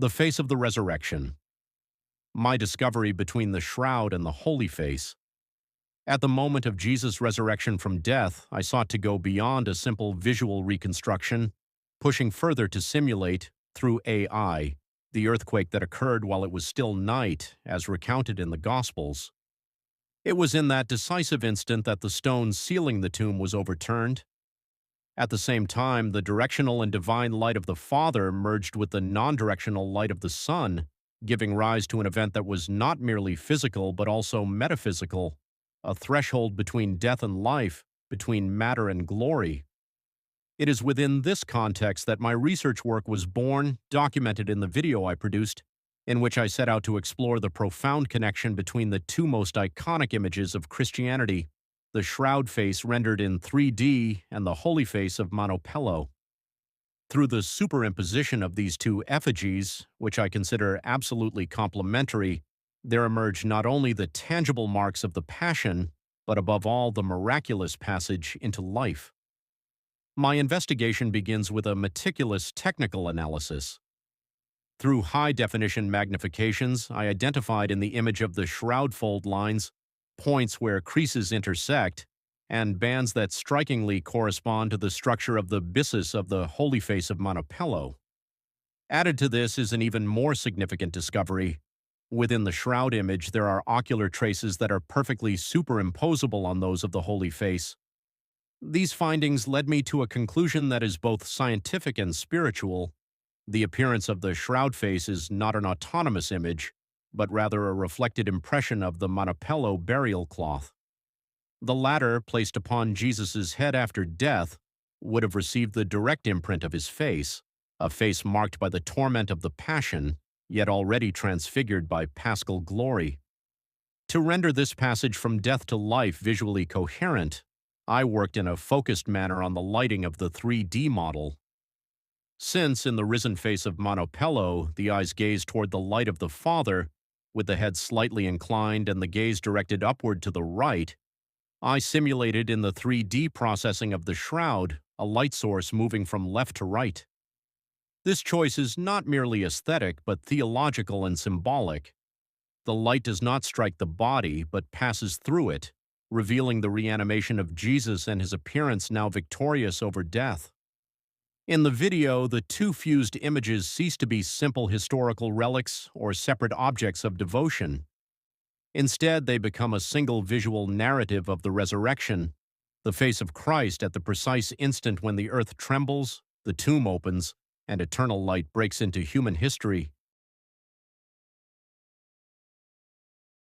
The face of the resurrection. My discovery between the shroud and the holy face. At the moment of Jesus' resurrection from death, I sought to go beyond a simple visual reconstruction, pushing further to simulate, through AI, the earthquake that occurred while it was still night, as recounted in the Gospels. It was in that decisive instant that the stone sealing the tomb was overturned. At the same time, the directional and divine light of the Father merged with the non-directional light of the Son, giving rise to an event that was not merely physical but also metaphysical, a threshold between death and life, between matter and glory. It is within this context that my research work was born, documented in the video I produced, in which I set out to explore the profound connection between the two most iconic images of Christianity, the shroud face rendered in 3D and the Holy Face of Manoppello. Through the superimposition of these two effigies, which I consider absolutely complementary, there emerge not only the tangible marks of the Passion, but above all the miraculous passage into life. My investigation begins with a meticulous technical analysis. Through high-definition magnifications, I identified in the image of the shroud fold lines points where creases intersect, and bands that strikingly correspond to the structure of the byssus of the Holy Face of Manoppello. Added to this is an even more significant discovery. Within the shroud image, there are ocular traces that are perfectly superimposable on those of the Holy Face. These findings led me to a conclusion that is both scientific and spiritual. The appearance of the shroud face is not an autonomous image, but rather a reflected impression of the Manoppello burial cloth. The latter, placed upon Jesus' head after death, would have received the direct imprint of his face, a face marked by the torment of the Passion, yet already transfigured by paschal glory. To render this passage from death to life visually coherent, I worked in a focused manner on the lighting of the 3D model. Since, in the risen face of Manoppello, the eyes gaze toward the light of the Father, with the head slightly inclined and the gaze directed upward to the right, I simulated in the 3D processing of the shroud a light source moving from left to right. This choice is not merely aesthetic but theological and symbolic. The light does not strike the body but passes through it, revealing the reanimation of Jesus and his appearance now victorious over death. In the video, the two fused images cease to be simple historical relics or separate objects of devotion. Instead, they become a single visual narrative of the resurrection, the face of Christ at the precise instant when the earth trembles, the tomb opens, and eternal light breaks into human history.